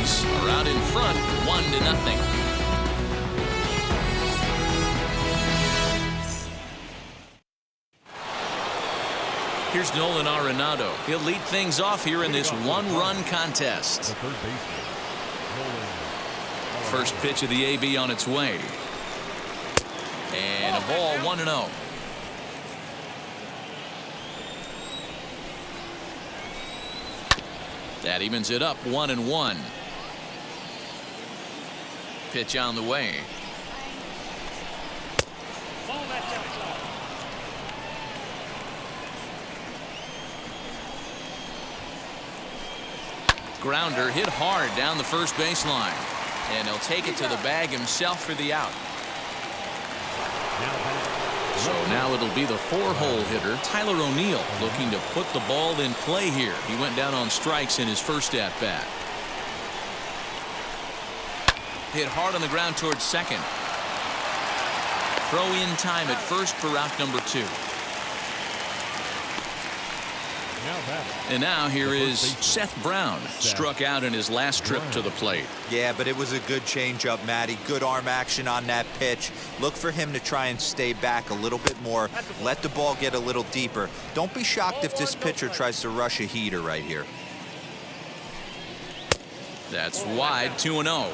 Cardinals are out in front 1-0. Here's Nolan Arenado. He'll lead things off here in this one-run contest. First pitch of the AB on its way. And a ball 1-0. That evens it up 1-1. Pitch on the way. Grounder hit hard down the first baseline. And he'll take it to the bag himself for the out. So now it'll be the four-hole hitter, Tyler O'Neill, looking to put the ball in play here. He went down on strikes in his first at-bat. Hit hard on the ground towards second. Throw in time at first for out number 2. And now here is Seth Brown, struck out in his last trip to the plate. Yeah, but it was a good changeup, Matty. Good arm action on that pitch. Look for him to try and stay back a little bit more. Let the ball get a little deeper. Don't be shocked if this pitcher tries to rush a heater right here. That's wide, 2-0.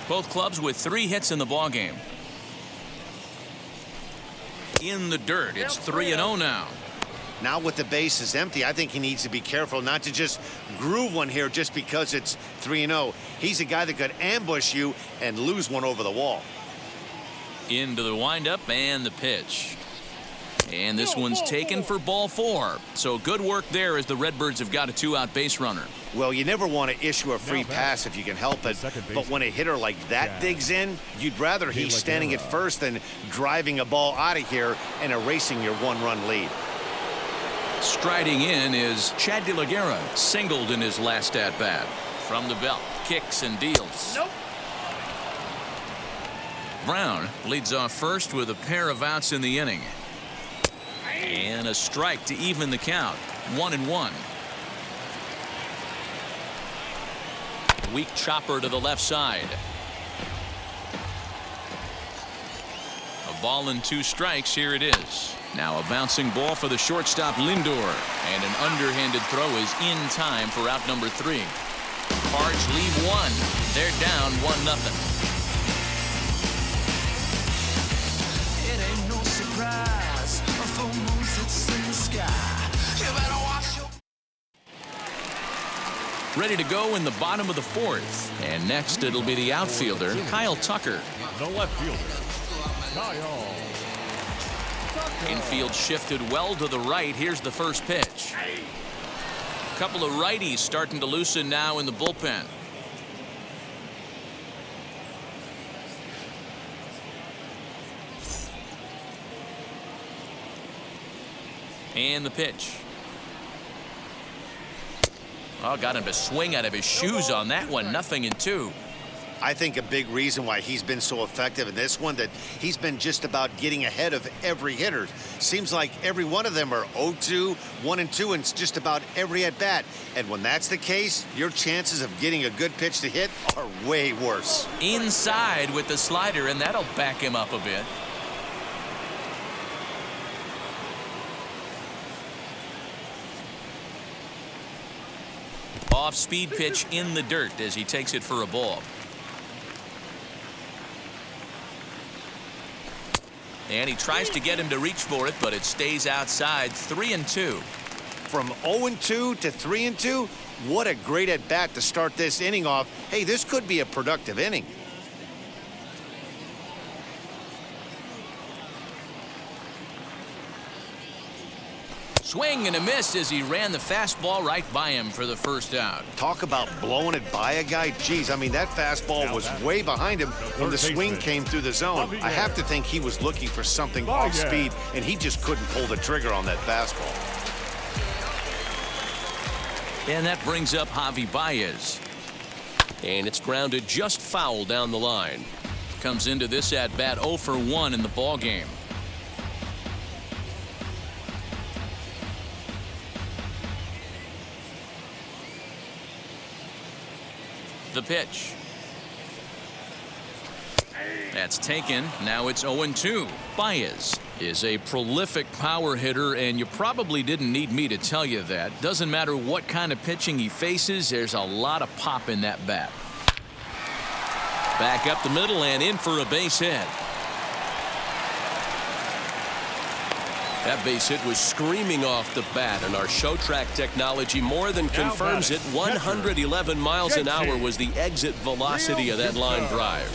Both clubs with 3 hits in the ballgame. In the dirt, it's 3-0 now. Now with the bases empty, I think he needs to be careful not to just groove one here just because it's 3-0. He's a guy that could ambush you and lose one over the wall. Into the windup and the pitch. And this one's taken for ball 4. So good work there as the Redbirds have got a 2-out base runner. Well, you never want to issue a free pass if you can help it. But when a hitter like that digs in, you'd rather he's standing at first than driving a ball out of here and erasing your 1-run lead. Striding in is Chad De La Guerra, singled in his last at-bat. From the belt, kicks and deals. Nope. Brown leads off first with a pair of outs in the inning. And a strike to even the count, 1-1. Weak chopper to the left side. A ball and 2 strikes, here it is. Now a bouncing ball for the shortstop Lindor, and an underhanded throw is in time for out number 3. Cards leave 1. They're down 1-0. It ain't no surprise, a full moon sits in the sky. You better watch your... Ready to go in the bottom of the 4th, and next it'll be the outfielder Kyle Tucker. The left fielder, Kyle. Infield shifted well to the right. Here's the first pitch. A couple of righties starting to loosen now in the bullpen. And the pitch. Oh, got him to swing out of his shoes on that one. 0-2. I think a big reason why he's been so effective in this one that he's been just about getting ahead of every hitter. Seems like every one of them are 0-2, 1-2, and it's just about every at bat. And when that's the case, your chances of getting a good pitch to hit are way worse. Inside with the slider, and that'll back him up a bit. Off-speed pitch in the dirt as he takes it for a ball. And he tries to get him to reach for it, but it stays outside. 3-2. From 0-2 to 3-2, what a great at-bat to start this inning off. Hey, this could be a productive inning. Swing and a miss as he ran the fastball right by him for the first out. Talk about blowing it by a guy. Geez, I mean, that fastball was way behind him when the swing came through the zone. I have to think he was looking for something off speed, and he just couldn't pull the trigger on that fastball. And that brings up Javi Baez. And it's grounded just foul down the line. Comes into this at-bat 0 for 1 in the ballgame. The pitch. That's taken. Now it's 0-2. Baez is a prolific power hitter, and you probably didn't need me to tell you that. Doesn't matter what kind of pitching he faces, there's a lot of pop in that bat. Back up the middle and in for a base hit. That base hit was screaming off the bat, and our show track technology more than confirms it. 111 miles an hour was the exit velocity of that line drive.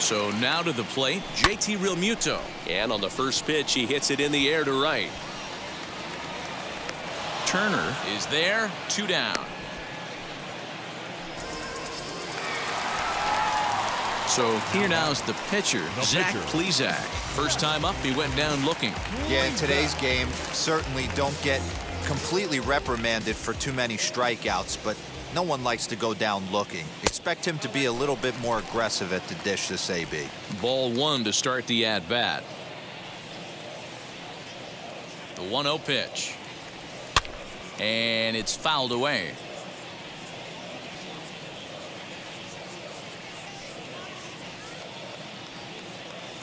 So now to the plate, JT Realmuto. And on the first pitch, he hits it in the air to right. Turner is there, 2 down. So here now's the pitcher, Zach Plesac. First time up, he went down looking. Yeah, in today's game, certainly don't get completely reprimanded for too many strikeouts, but no one likes to go down looking. Expect him to be a little bit more aggressive at the dish this AB. Ball 1 to start the at-bat. The 1-0 pitch. And it's fouled away.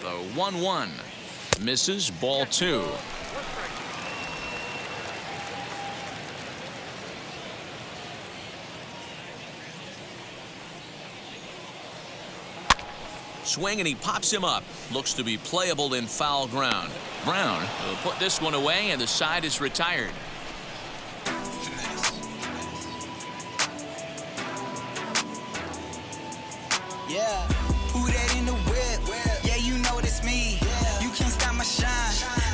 The 1-1 misses. Ball 2. Swing and he pops him up. Looks to be playable in foul ground. Brown will put this one away and the side is retired. Yeah, who that in the whip? Yeah, you know it's me. You can't stop my shine.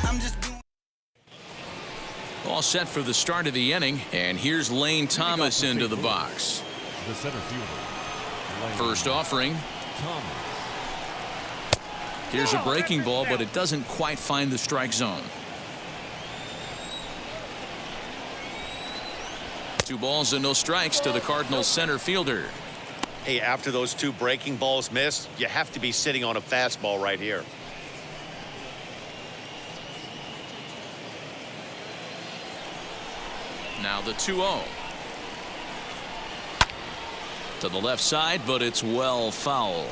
I'm just doing. All set for the start of the inning, and here's Lane Thomas into the box. The center fielder. First offering. Thomas. Here's a breaking ball, but it doesn't quite find the strike zone. 2 balls and no strikes to the Cardinals center fielder. Hey, after those 2 breaking balls missed, you have to be sitting on a fastball right here. Now the 2-0. To the left side, but it's well foul.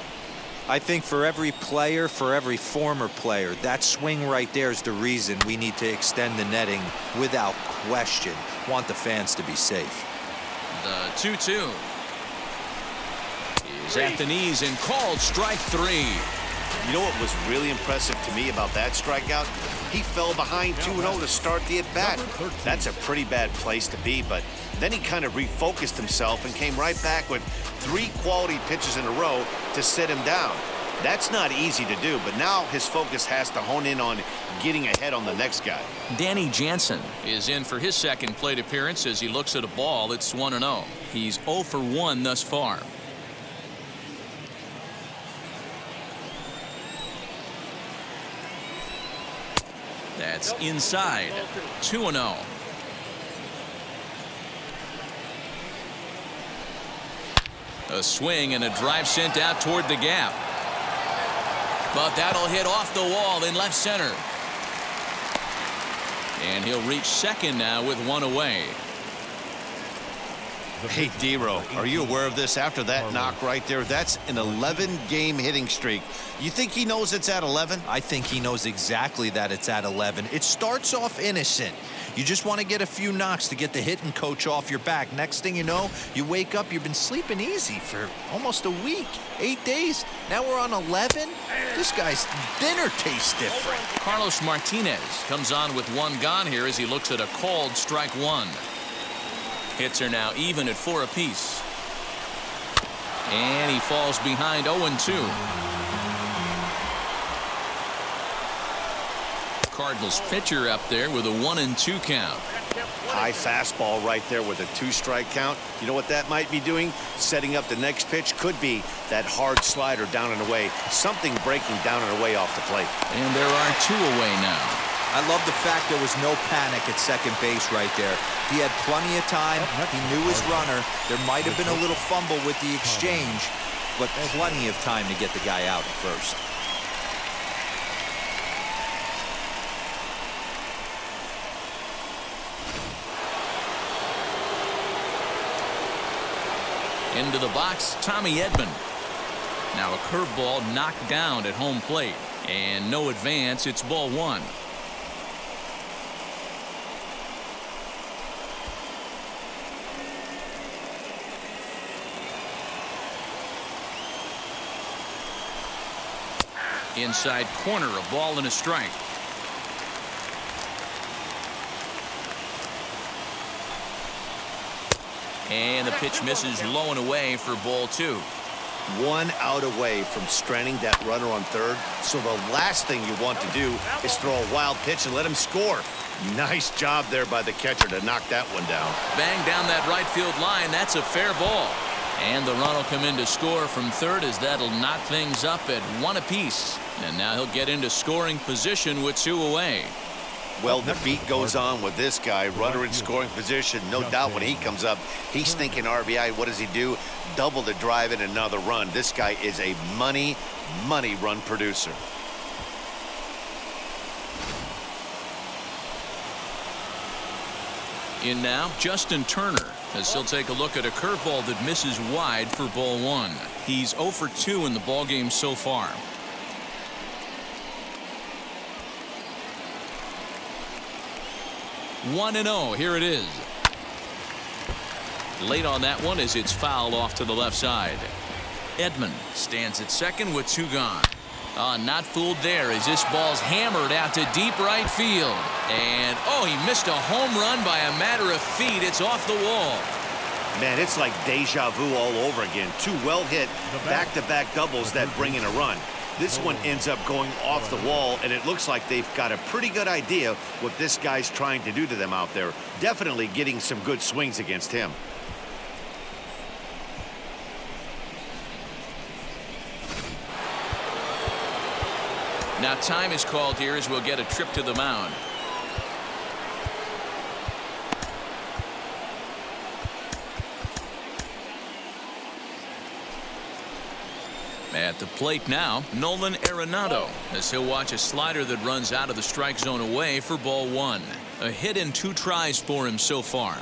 I think for every player, for every former player, that swing right there is the reason we need to extend the netting without question. Want the fans to be safe. The 2-2 is at the knees and called strike 3. You know what was really impressive to me about that strikeout? He fell behind 2-0 to start the at-bat. That's a pretty bad place to be, but then he kind of refocused himself and came right back with 3 quality pitches in a row to sit him down. That's not easy to do, but now his focus has to hone in on getting ahead on the next guy. Danny Jansen is in for his second plate appearance as he looks at a ball. It's 1-0. He's 0 for 1 thus far. That's inside. 2-0. A swing and a drive sent out toward the gap. But that'll hit off the wall in left center. And he'll reach second now with 1 away. Hey, D-Row, are you aware of this? After that knock right there, that's an 11-game hitting streak. You think he knows it's at 11? I think he knows exactly that it's at 11. It starts off innocent. You just want to get a few knocks to get the hitting coach off your back. Next thing you know, you wake up, you've been sleeping easy for almost a week, 8 days. Now we're on 11. This guy's dinner tastes different. Carlos Martinez comes on with 1 gone here as he looks at a called strike 1. Hits are now even at 4 apiece. And he falls behind 0-2. Cardinals pitcher up there with a 1-2 count. High fastball right there with a 2-strike count. You know what that might be doing? Setting up the next pitch. Could be that hard slider down and away. Something breaking down and away off the plate. And there are 2 away now. I love the fact there was no panic at second base right there. He had plenty of time. He knew his runner. There might have been a little fumble with the exchange, but plenty of time to get the guy out at first. Into the box, Tommy Edman. Now a curveball knocked down at home plate. And no advance. It's ball one. Inside corner, a ball and a strike. And the pitch misses low and away for ball two. 1 out away from stranding that runner on third. So the last thing you want to do is throw a wild pitch and let him score. Nice job there by the catcher to knock that one down. Bang down that right field line. That's a fair ball. And the run will come in to score from third, as that'll knock things up at 1 apiece. And now he'll get into scoring position with 2 away. Well, the beat goes on with this guy, runner in scoring position. No doubt when he comes up, he's thinking RBI. What does he do? Double the drive and another run. This guy is a money run producer. In now, Justin Turner, as he'll take a look at a curveball that misses wide for ball one. He's 0 for 2 in the ballgame so far. 1-0. Here it is. Late on that one as it's fouled off to the left side. Edman stands at second with 2 gone. Not fooled there as this ball's hammered out to deep right field. And, he missed a home run by a matter of feet. It's off the wall. Man, it's like deja vu all over again. 2 well-hit back-to-back doubles that bring in a run. This one ends up going off the wall, and it looks like they've got a pretty good idea what this guy's trying to do to them out there. Definitely getting some good swings against him. Now time is called here as we'll get a trip to the mound. At the plate now, Nolan Arenado, as he'll watch a slider that runs out of the strike zone away for ball one. A hit in 2 tries for him so far.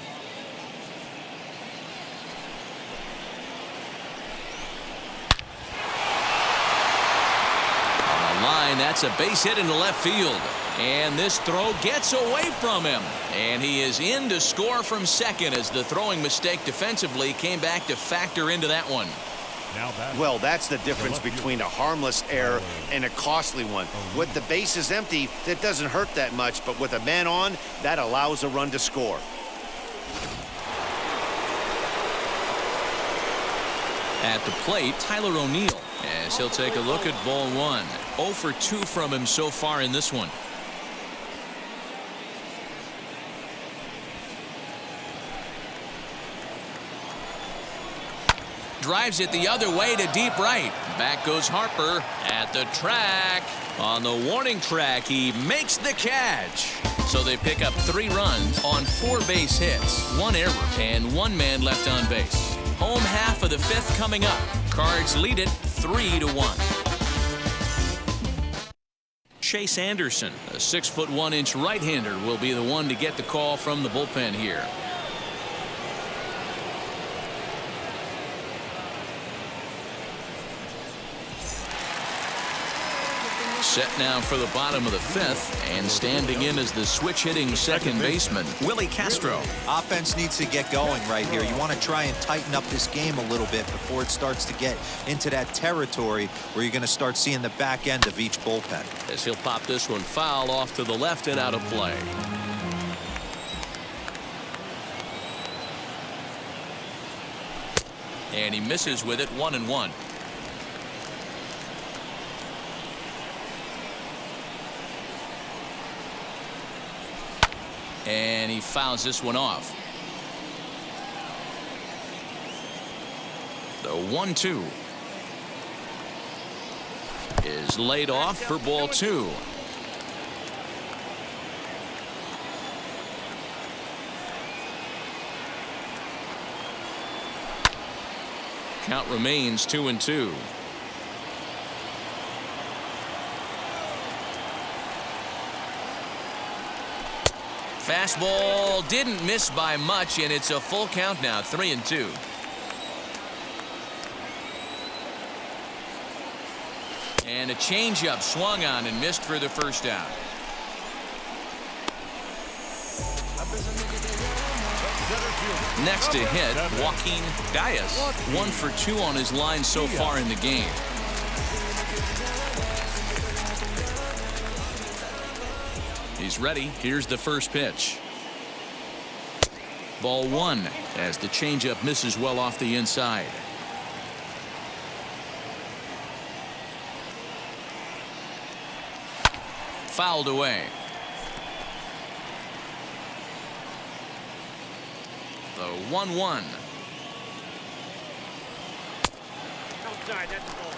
On the line, that's a base hit into left field. And this throw gets away from him. And he is in to score from second as the throwing mistake defensively came back to factor into that one. Well, that's the difference between a harmless error and a costly one. With the bases empty, that doesn't hurt that much, but with a man on, that allows a run to score. At the plate, Tyler O'Neill, as he'll take a look at ball one. 0 for 2 from him so far in this one. Drives it the other way to deep right. Back goes Harper at the track. On the warning track, he makes the catch. So they pick up 3 runs on 4 base hits, 1 error, and 1 man left on base. Home half of the 5th coming up. Cards lead it 3-1. Chase Anderson, a 6'1" right-hander, will be the one to get the call from the bullpen here. Set now for the bottom of the 5th, and standing in as the switch-hitting second baseman, Willie Castro. Offense needs to get going right here. You want to try and tighten up this game a little bit before it starts to get into that territory where you're going to start seeing the back end of each bullpen. As he'll pop this one foul off to the left and out of play. And he misses with it, 1-1. And he fouls this one off. The 1-2 is laid off for ball 2. Count remains 2-2. Fastball didn't miss by much, and it's a full count now, 3-2. And a changeup swung on and missed for the first out. Next to hit, Joaquin Diaz. 1 for 2 on his line so far in the game. He's ready. Here's the first pitch. Ball 1 as the changeup misses well off the inside. Fouled away. The 1-1. Outside, that's a goal.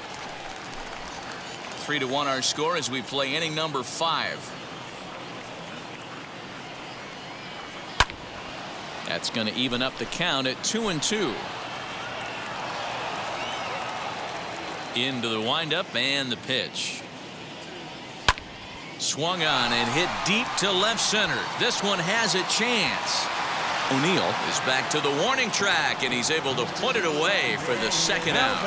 3-1 our score as we play inning number 5. That's going to even up the count at 2-2. Into the windup and the pitch. Swung on and hit deep to left center. This one has a chance. O'Neill is back to the warning track, and he's able to put it away for the second out.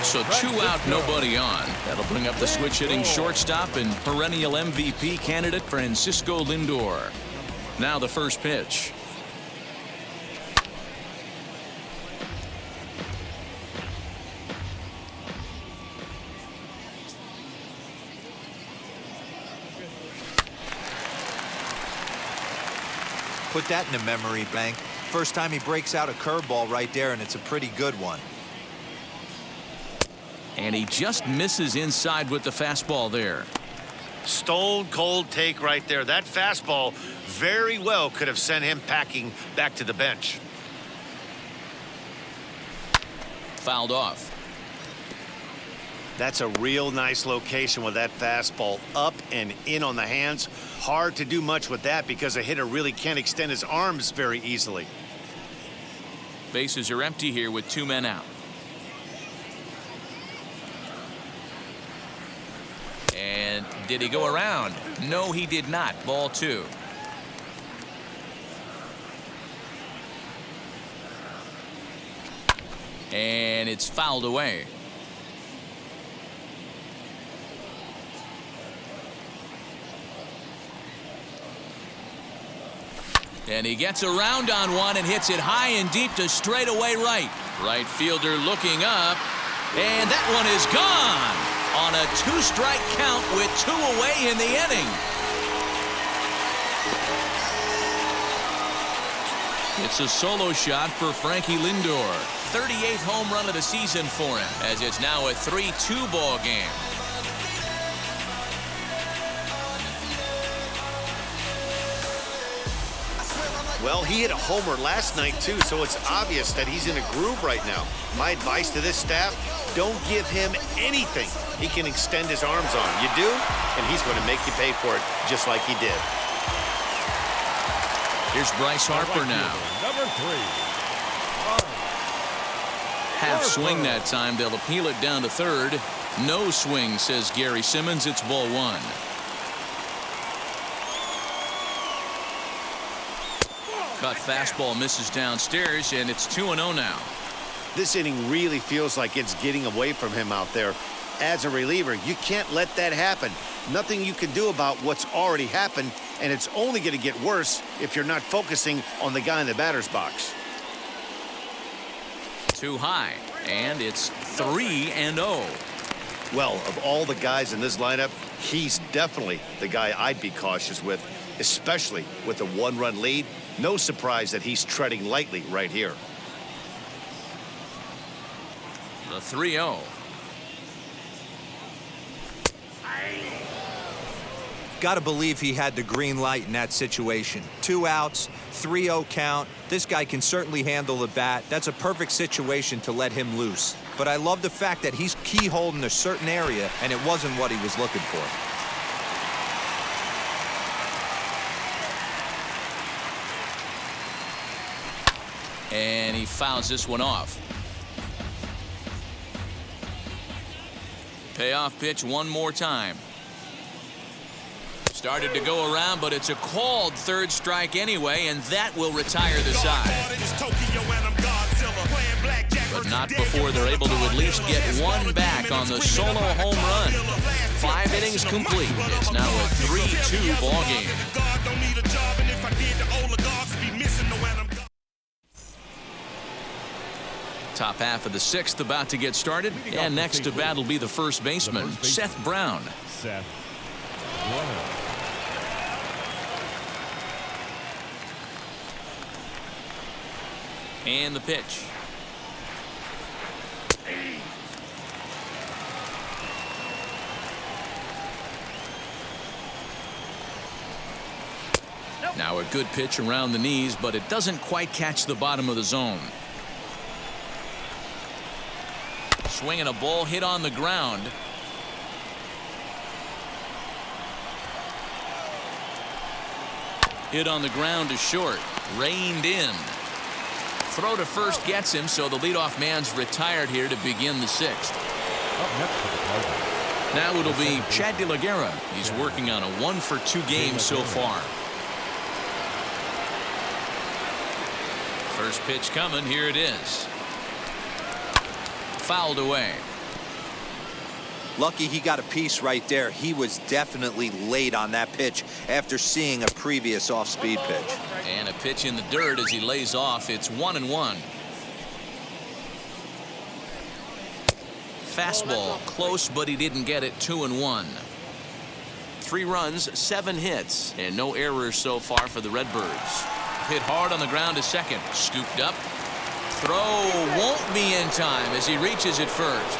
So 2 out, nobody on. That'll bring up the switch hitting shortstop and perennial MVP candidate Francisco Lindor. Now the first pitch. Put that in a memory bank. First time he breaks out a curveball right there, and it's a pretty good one. And he just misses inside with the fastball there. Stone cold take right there. That fastball very well could have sent him packing back to the bench. Fouled off. That's a real nice location with that fastball up and in on the hands. Hard to do much with that because a hitter really can't extend his arms very easily. Bases are empty here with 2 men out. And did he go around? No, he did not. Ball 2. And it's fouled away. And he gets around on one and hits it high and deep to straightaway right. Right fielder looking up. And that one is gone on a 2-strike count with 2 away in the inning. It's a solo shot for Frankie Lindor. 38th home run of the season for him, as it's now a 3-2 ball game. Well, he hit a homer last night, too, so it's obvious that he's in a groove right now. My advice to this staff, don't give him anything he can extend his arms on. You do, and he's going to make you pay for it just like he did. Here's Bryce Harper now. Number 3. Half swing that time. They'll appeal it down to third. No swing, says Gary Simmons. It's ball 1. Cut fastball misses downstairs, and it's 2-0 now. This inning really feels like it's getting away from him out there. As a reliever, you can't let that happen. Nothing you can do about what's already happened, and it's only going to get worse if you're not focusing on the guy in the batter's box. Too high, and it's 3-0. Well, of all the guys in this lineup, he's definitely the guy I'd be cautious with, especially with a 1-run lead. No surprise that he's treading lightly right here. The 3-0. Got to believe he had the green light in that situation. 2 outs, 3-0 count. This guy can certainly handle the bat. That's a perfect situation to let him loose. But I love the fact that he's keyholed in a certain area, and it wasn't what he was looking for. And he fouls this one off. Payoff pitch one more time. Started to go around, but it's a called 3rd strike anyway, and that will retire the side. but not before they're able to at least get one back on the solo home run. 5 innings complete. It's now a 3-2 ball game. Top half of the 6th about to get started, and next to bat will be the first baseman, Seth Brown. Seth Brown. And the pitch. Now a good pitch around the knees, but it doesn't quite catch the bottom of the zone. Swinging a ball hit on the ground. Hit on the ground is short. Reined in. Throw to first gets him, so the leadoff man's retired here to begin the 6th. Up next for the Cardinals. Now it'll be Chad De La Guerra. He's working on a 1-for-2 game so far. First pitch coming. Here it is. Fouled away. Lucky he got a piece right there. He was definitely late on that pitch after seeing a previous off-speed pitch. And a pitch in the dirt as he lays off. It's 1-1. Fastball close, but he didn't get it. 2-1. 3 runs, 7 hits, and no errors so far for the Redbirds. Hit hard on the ground to second. Scooped up. Throw won't be in time as he reaches it first.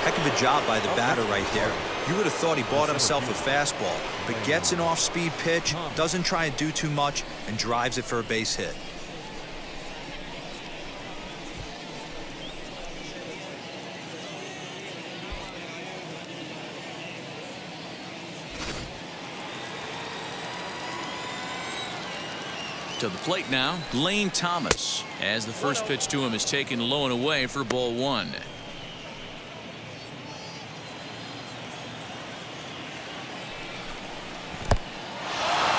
Heck of a job by the batter right there. You would have thought he bought himself a fastball, but gets an off-speed pitch, doesn't try and do too much, and drives it for a base hit. To the plate now, Lane Thomas, as the first pitch to him is taken low and away for ball 1.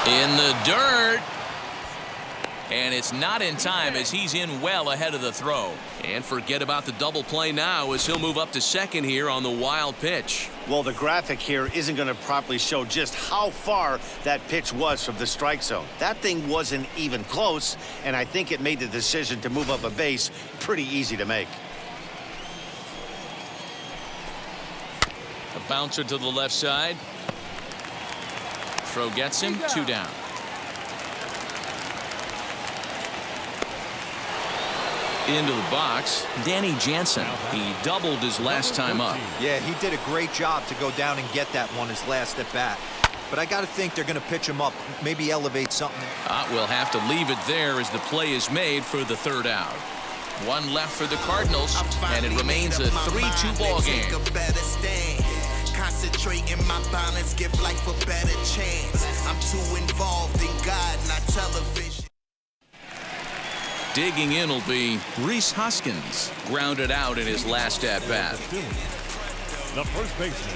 In the dirt. And it's not in time as he's in well ahead of the throw. And forget about the double play now as he'll move up to second here on the wild pitch. Well, the graphic here isn't going to properly show just how far that pitch was from the strike zone. That thing wasn't even close, and I think it made the decision to move up a base pretty easy to make. A bouncer to the left side. Throw gets him. 2 down. Into the box, Danny Jansen. He doubled his last time up. Yeah, he did a great job to go down and get that one his last at bat. But I got to think they're going to pitch him up, maybe elevate something. We'll have to leave it there as the play is made for the 3rd out. 1 left for the Cardinals, and it remains a 3-2 ball game. Concentrate in my balance, give life a better chance. I'm too involved in God, not television. Digging in will be Rhys Hoskins, grounded out in his last at bat. The first baseman,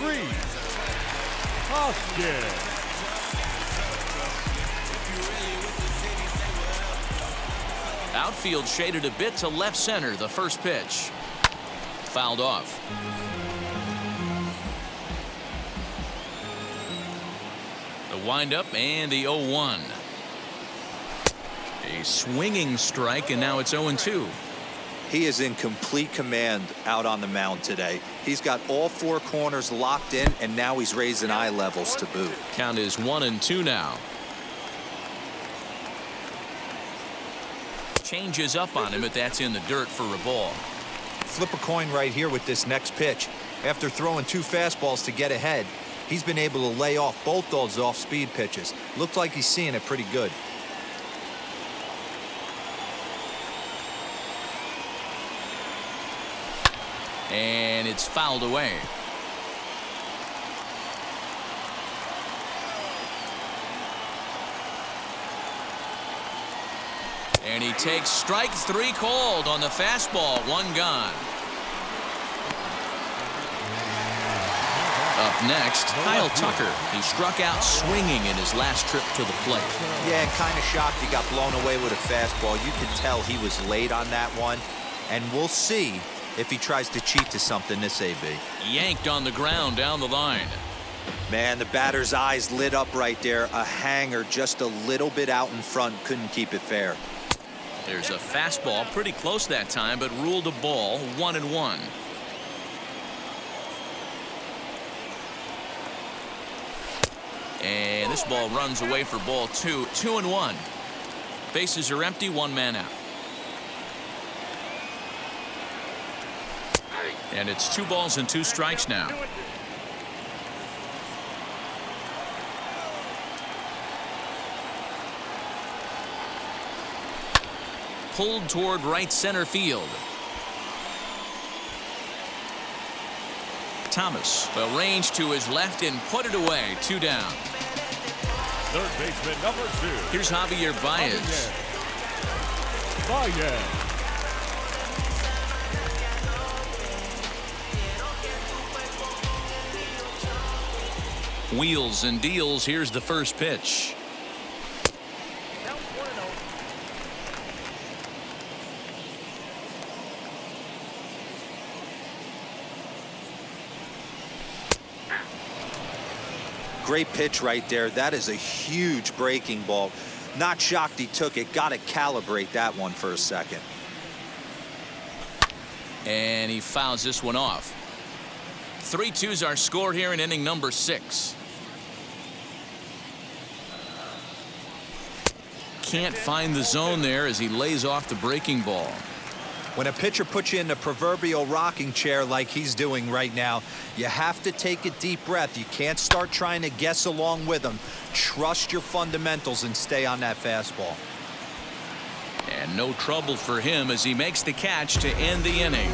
Rhys Hoskins. Outfield shaded a bit to left center. The first pitch fouled off. The windup and the 0-1. A swinging strike, and now it's 0-2. He is in complete command out on the mound today. He's got all 4 corners locked in, and now he's raising eye levels to boot. Count is 1-2 now. Changes up on him, but that's in the dirt for a ball. Flip a coin right here with this next pitch. After throwing 2 fastballs to get ahead, he's been able to lay off both those off-speed pitches. Looks like he's seeing it pretty good. And it's fouled away. And he takes strike 3 called on the fastball. 1 gone. Up next, Kyle Tucker. He struck out swinging in his last trip to the plate. Yeah, kind of shocked he got blown away with a fastball. You could tell he was late on that one. And we'll see if he tries to cheat to something this AB. Yanked on the ground down the line. Man, the batter's eyes lit up right there. A hanger just a little bit out in front. Couldn't keep it fair. There's a fastball pretty close that time, but ruled a ball. 1-1. And this ball runs away for ball 2. 2-1. Bases are empty. 1 man out. And it's 2 balls and 2 strikes now. Pulled toward right center field. Thomas will range to his left and put it away. 2 down. Third baseman number 2. Here's Javier Baez. Baez. Wheels and deals. Here's the first pitch. Great pitch right there. That is a huge breaking ball. Not shocked he took it. Got to calibrate that one for a second. And he fouls this one off. 3-2's our score here in inning number 6. Can't find the zone there as he lays off the breaking ball. When a pitcher puts you in the proverbial rocking chair like he's doing right now, you have to take a deep breath. You can't start trying to guess along with him. Trust your fundamentals and stay on that fastball. And no trouble for him as he makes the catch to end the inning.